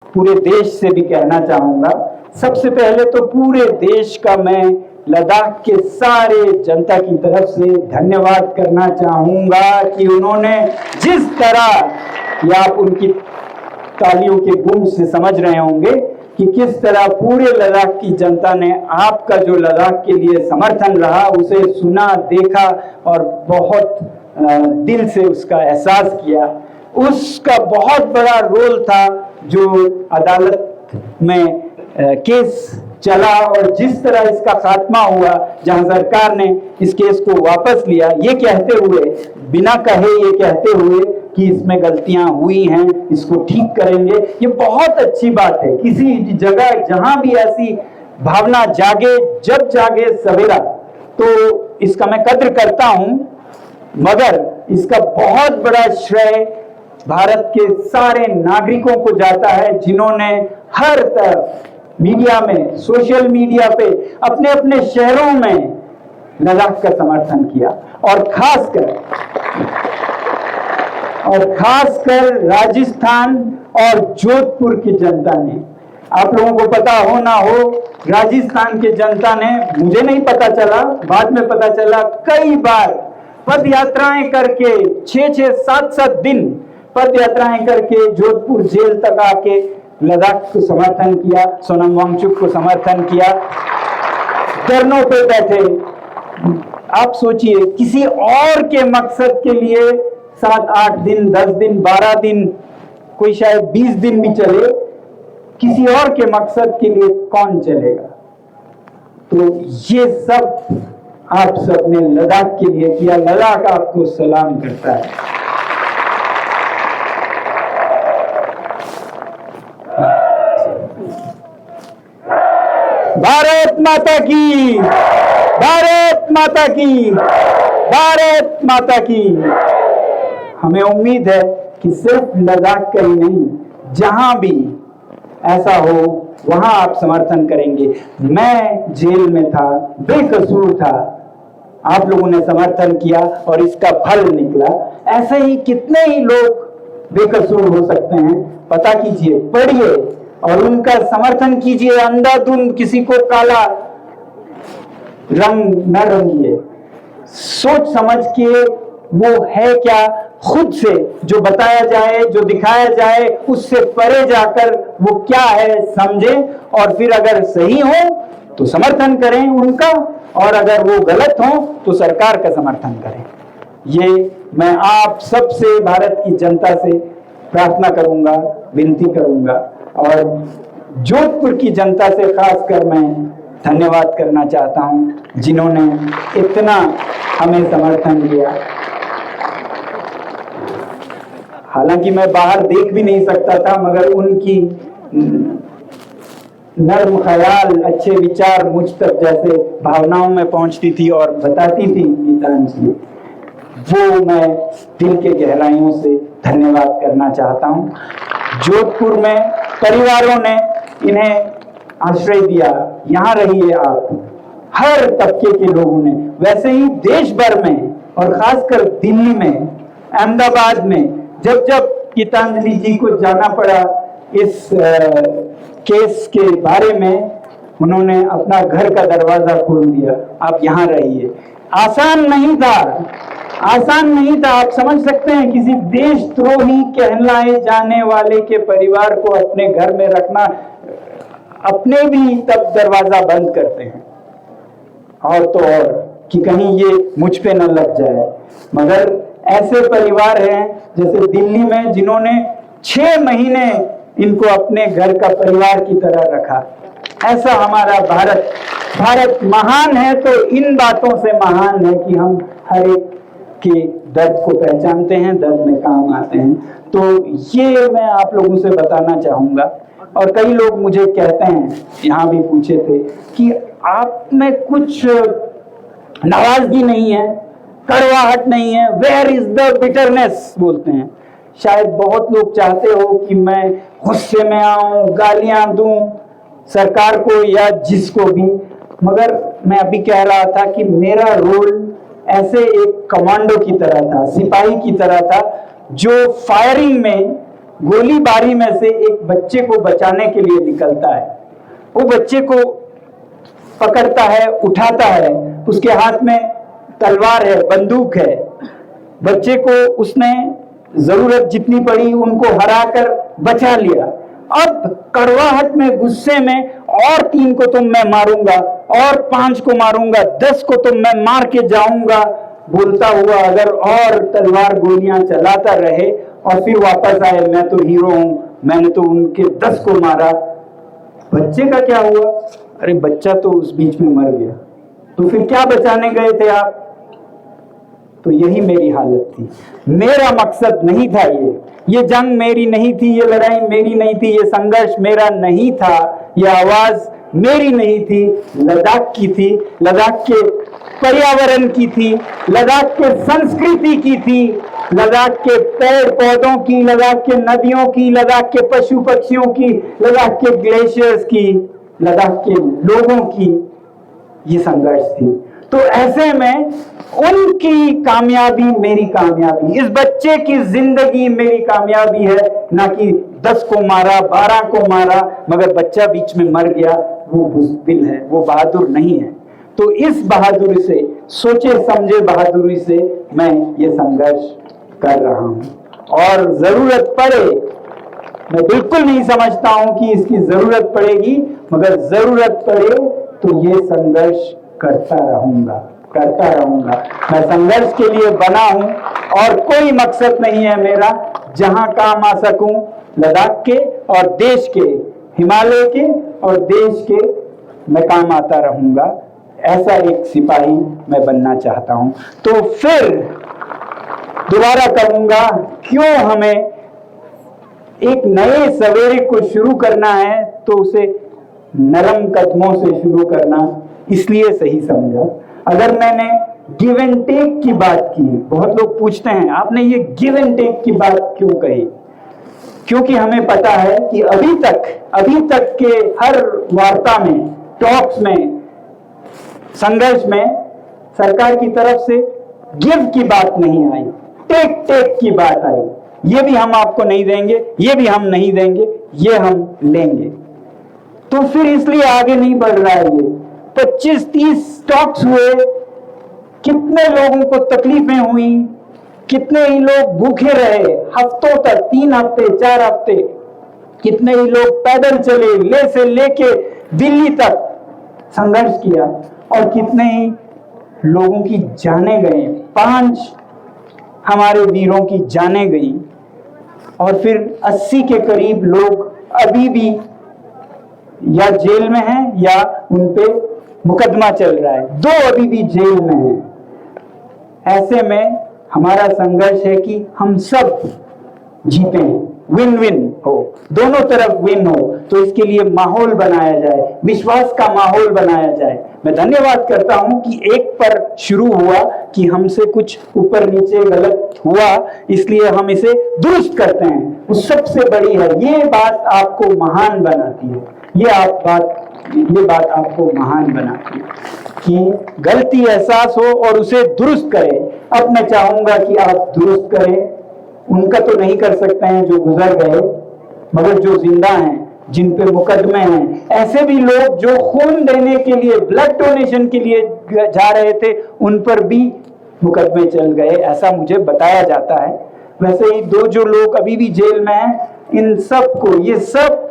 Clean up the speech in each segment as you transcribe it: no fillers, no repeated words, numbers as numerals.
पूरे देश से भी कहना चाहूंगा। सबसे पहले तो पूरे देश का मैं लद्दाख के सारे जनता की तरफ से धन्यवाद करना चाहूंगा कि उन्होंने जिस तरह, या आप उनकी तालियों के गूंज से समझ रहे होंगे कि किस तरह पूरे लद्दाख की जनता ने आपका जो लद्दाख के लिए समर्थन रहा उसे सुना, देखा और बहुत दिल से उसका एहसास किया। उसका बहुत बड़ा रोल था जो अदालत में केस चला और जिस तरह इसका खात्मा हुआ, जहां सरकार ने इस केस को वापस लिया, ये कहते हुए, बिना कहे ये कहते हुए कि इसमें गलतियां हुई हैं, इसको ठीक करेंगे। ये बहुत अच्छी बात है। किसी जगह जहां भी ऐसी भावना जागे, जब जागे सवेरा, तो इसका मैं कद्र करता हूं। मगर इसका बहुत बड़ा श्रेय भारत के सारे नागरिकों को जाता है जिन्होंने हर तरफ मीडिया में, सोशल मीडिया पे, अपने अपने शहरों में लद्दाख का समर्थन किया। और खासकर राजस्थान और जोधपुर की जनता ने, आप लोगों को पता हो ना हो, राजस्थान की जनता ने, मुझे नहीं पता चला, बाद में पता चला, कई बार पद यात्राएं करके 6-6, 7-7 दिन पद यात्राएं करके जोधपुर जेल तक आके लद्दाख को समर्थन किया, सोनम वांगचुक को समर्थन किया, धरनों पे बैठे। आप सोचिए, किसी और के मकसद के लिए 7-8 दिन, 10 दिन, 12 दिन, कोई शायद 20 दिन भी चले, किसी और के मकसद के लिए कौन चलेगा? तो ये सब आप सबने लद्दाख के लिए किया। लद्दाख आपको सलाम करता है। भारत माता की, भारत माता की, भारत माता की। हमें उम्मीद है कि सिर्फ लद्दाख का ही नहीं, जहां भी ऐसा हो वहां आप समर्थन करेंगे। मैं जेल में था, बेकसूर था, आप लोगों ने समर्थन किया और इसका फल निकला। ऐसे ही कितने ही लोग बेकसूर हो सकते हैं, पता कीजिए, पढ़िए और उनका समर्थन कीजिए। अंधाधुंध किसी को काला रंग न रंगिए, सोच समझ के वो है क्या, खुद से जो बताया जाए, जो दिखाया जाए, उससे परे जाकर वो क्या है समझे, और फिर अगर सही हो तो समर्थन करें उनका, और अगर वो गलत हो तो सरकार का समर्थन करें। ये मैं आप सबसे, भारत की जनता से प्रार्थना करूंगा, विनती करूंगा। और जोधपुर की जनता से खासकर मैं धन्यवाद करना चाहता हूं जिन्होंने इतना हमें समर्थन दिया। हालांकि मैं बाहर देख भी नहीं सकता था, मगर उनकी नर्म ख्याल, अच्छे विचार मुझ तक जैसे भावनाओं में पहुंचती थी और बताती थी गीतांजलि, वो मैं दिल के गहराइयों से धन्यवाद करना चाहता हूं। जोधपुर में परिवारों ने इन्हें आश्रय दिया, यहाँ रहिए आप, हर तबके के लोगों ने। वैसे ही देश भर में और खासकर दिल्ली में, अहमदाबाद में, जब जब गीतांजलि जी को जाना पड़ा इस केस के बारे में, उन्होंने अपना घर का दरवाजा खोल दिया, आप यहाँ रहिए। आसान नहीं था, आसान नहीं था। आप समझ सकते हैं, किसी देशद्रोही कहलाए जाने वाले के परिवार को अपने घर में रखना, अपने भी तब दरवाजा बंद करते हैं, और तो और कि कहीं ये मुझ पे न लग जाए। मगर ऐसे परिवार हैं जैसे दिल्ली में, जिन्होंने 6 महीने इनको अपने घर का परिवार की तरह रखा। ऐसा हमारा भारत। भारत महान है तो इन बातों से महान है कि हम हर एक के दर्द को पहचानते हैं, दर्द में काम आते हैं। तो ये मैं आप लोगों से बताना चाहूंगा। और कई लोग मुझे कहते हैं, यहाँ भी पूछे थे, कि आप में कुछ नाराजगी नहीं है, कड़वाहट नहीं है, वेयर इज द बिटरनेस बोलते हैं। शायद बहुत लोग चाहते हो कि मैं गुस्से में आऊं, गालियां दूं सरकार को या जिसको भी, मगर मैं अभी कह रहा था कि मेरा रोल ऐसे एक कमांडो की तरह था, सिपाही की तरह था, जो फायरिंग में गोलीबारी में से एक बच्चे को बचाने के लिए निकलता है। वो बच्चे को पकड़ता है, उठाता है, उसके हाथ में तलवार है, बंदूक है। बच्चे को उसने जरूरत जितनी पड़ी उनको हराकर बचा लिया। अब कड़वाहट में, गुस्से में, और 3 को तो मैं मारूंगा, और 5 को मारूंगा, 10 को तो मैं मार के जाऊंगा बोलता हुआ अगर और तलवार गोलियां चलाता रहे और फिर वापस आए, मैं तो हीरो हूं, मैंने तो उनके 10 को मारा, बच्चे का क्या हुआ? अरे बच्चा तो उस बीच में मर गया, तो फिर क्या बचाने गए थे आप? तो यही मेरी हालत थी। मेरा मकसद नहीं था ये जंग मेरी नहीं थी, ये लड़ाई मेरी नहीं थी, ये संघर्ष मेरा नहीं था, ये आवाज मेरी नहीं थी, लद्दाख की थी, लद्दाख के पर्यावरण की थी, लद्दाख के संस्कृति की थी, लद्दाख के पेड़ पौधों की, लद्दाख के नदियों की, लद्दाख के पशु पक्षियों की, लद्दाख के ग्लेशियर्स की, लद्दाख के लोगों की ये संघर्ष थी। तो ऐसे में उनकी कामयाबी मेरी कामयाबी, इस बच्चे की जिंदगी मेरी कामयाबी है, ना कि 10 को मारा, 12 को मारा, मगर बच्चा बीच में मर गया, वो बुज़दिल है, वो बहादुर नहीं है। तो इस बहादुरी से, सोचे समझे बहादुरी से मैं ये संघर्ष कर रहा हूं। और जरूरत पड़े, मैं बिल्कुल नहीं समझता हूं कि इसकी जरूरत पड़ेगी, मगर जरूरत पड़े तो ये संघर्ष करता रहूंगा। मैं संघर्ष के लिए बना हूं और कोई मकसद नहीं है मेरा, जहां काम आ सकूं, लद्दाख के और देश के, हिमालय के और देश के, मैं काम आता रहूंगा। ऐसा एक सिपाही मैं बनना चाहता हूं। तो फिर दोबारा कहूंगा, क्यों हमें एक नए सवेरे को शुरू करना है तो उसे नरम कदमों से शुरू करना इसलिए सही समझा। अगर मैंने गिव एंड टेक की बात की, बहुत लोग पूछते हैं आपने ये गिव एंड टेक की बात क्यों कही? क्योंकि हमें पता है कि अभी तक के हर वार्ता में, टॉक्स में, संघर्ष में सरकार की तरफ से गिव की बात नहीं आई, टेक की बात आई। ये भी हम आपको नहीं देंगे, ये भी हम नहीं देंगे, ये हम लेंगे। तो फिर इसलिए आगे नहीं बढ़ रहा है। ये 25-30 टॉक्स हुए, कितने लोगों को तकलीफें हुई, कितने ही लोग भूखे रहे हफ्तों तक, 3 हफ्ते 4 हफ्ते, कितने ही लोग पैदल चले, ले से लेके दिल्ली तक संघर्ष किया, और कितने ही लोगों की जानें गए, 5 हमारे वीरों की जानें गई, और फिर 80 के करीब लोग अभी भी या जेल में हैं या उन पे मुकदमा चल रहा है, 2 अभी भी जेल में हैं। ऐसे में हमारा संघर्ष है कि हम सब जीतें, विन विन हो, दोनों तरफ विन हो। तो इसके लिए माहौल बनाया जाए, विश्वास का माहौल बनाया जाए। मैं धन्यवाद करता हूं कि एक पर शुरू हुआ कि हमसे कुछ ऊपर नीचे गलत हुआ, इसलिए हम इसे दुरुस्त करते हैं, वो सबसे बड़ी है। ये बात आपको महान बनाती है, ये बात आपको महान बनाती है कि गलती एहसास हो और उसे दुरुस्त करें। अब मैं चाहूंगा कि आप दुरुस्त करें। उनका तो नहीं कर सकते हैं जो गुजर गए, मगर जो जिंदा हैं, जिन पे मुकदमे हैं, ऐसे भी लोग जो खून देने के लिए, ब्लड डोनेशन के लिए जा रहे थे, उन पर भी मुकदमे चल गए, ऐसा मुझे बताया जाता है। वैसे ही 2 जो लोग अभी भी जेल में हैं, इन सब को, ये सब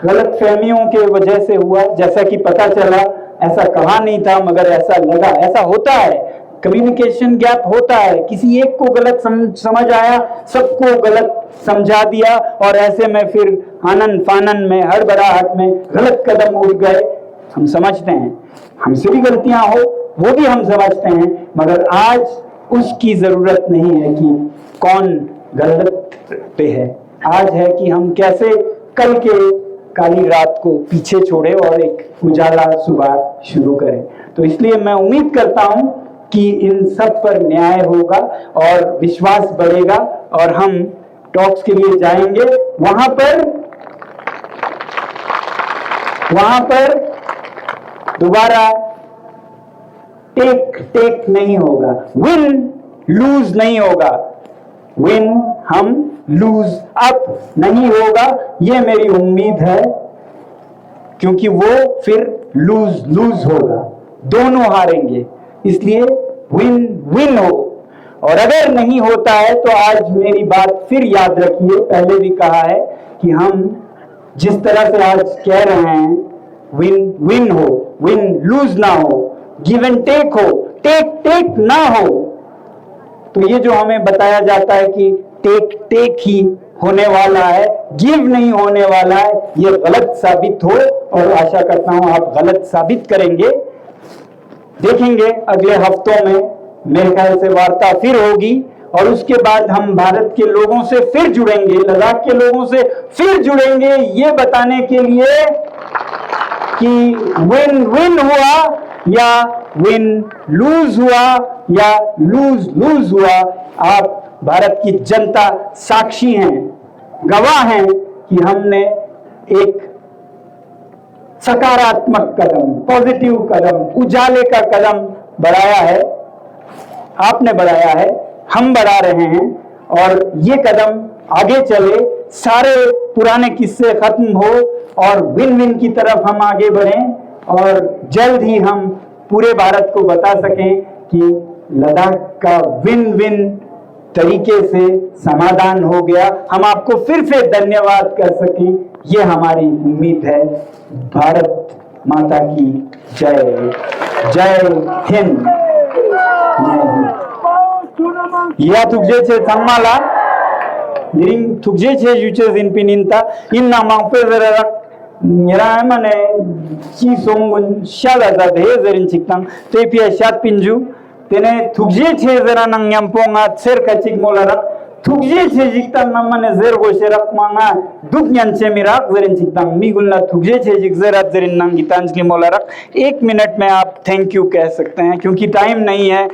गलत फहमियों के वजह से हुआ। जैसा कि पता चला, ऐसा कहा नहीं था मगर ऐसा लगा। ऐसा होता है, कम्युनिकेशन गैप होता है, किसी एक को गलत समझ आया, सबको गलत समझा दिया, और ऐसे में फिर आनन फानन में, हड़बड़ाहट में गलत कदम उठ गए। हम समझते हैं हमसे भी गलतियां हो, वो भी हम समझते हैं, मगर आज उसकी जरूरत नहीं है कि कौन गलत पे है। आज है कि हम कैसे कल के काली रात को पीछे छोड़े और एक उजाला सुबह शुरू करें। तो इसलिए मैं उम्मीद करता हूं कि इन सब पर न्याय होगा और विश्वास बढ़ेगा, और हम टॉक्स के लिए जाएंगे। वहां पर दोबारा टेक नहीं होगा, विन लूज नहीं होगा, विन, हम लूज। अब नहीं होगा ये मेरी उम्मीद है, क्योंकि वो फिर लूज लूज होगा, दोनों हारेंगे, इसलिए विन विन हो। और अगर नहीं होता है तो आज मेरी बात फिर याद रखिए, पहले भी कहा है कि हम जिस तरह से आज कह रहे हैं विन विन हो, विन लूज ना हो, गिव एंड टेक हो, टेक टेक ना हो। तो ये जो हमें बताया जाता है कि टेक टेक ही होने वाला है, गिव नहीं होने वाला है, ये गलत साबित हो, और आशा करता हूं आप गलत साबित करेंगे। देखेंगे अगले हफ्तों में मेरे ख्याल से वार्ता फिर होगी, और उसके बाद हम भारत के लोगों से फिर जुड़ेंगे, लद्दाख के लोगों से फिर जुड़ेंगे, ये बताने के लिए कि विन विन हुआ या विन लूज हुआ या लूज लूज हुआ। आप भारत की जनता साक्षी हैं, गवाह हैं कि हमने एक सकारात्मक कदम, पॉजिटिव कदम, उजाले का कदम बढ़ाया है। आपने बढ़ाया है, हम बढ़ा रहे हैं, और ये कदम आगे चले, सारे पुराने किस्से खत्म हो और विन विन की तरफ हम आगे बढ़ें, और जल्द ही हम पूरे भारत को बता सकें कि लद्दाख का विन विन तरीके से समाधान हो गया। हम आपको फिर से धन्यवाद कर सकें, ये हमारी उम्मीद है। भारत माता की जय, जय हिंद। या तुझे छे थम्माला निरिंग तुझे छे युचे जिनपिनिंता इन्ना मांपे जरा निरा माने ची सोंगुन शाला जा दे जरिन चिकतां तेपिया शात पिंजू तेने तुझे छे जरा नंग यम्पोंगा सेर कचिक मोलारा तुझे छे जिकतां नमने जेर गोशेरक मांगा दुखन्यान छे मिराक जरिन चिकतां मिगुलना तुझे छे जिक जरा जरिन नंग गीतांजलि मोलारा। 1 मिनट में आप थैंक यू कह सकते हैं, क्योंकि टाइम नहीं है।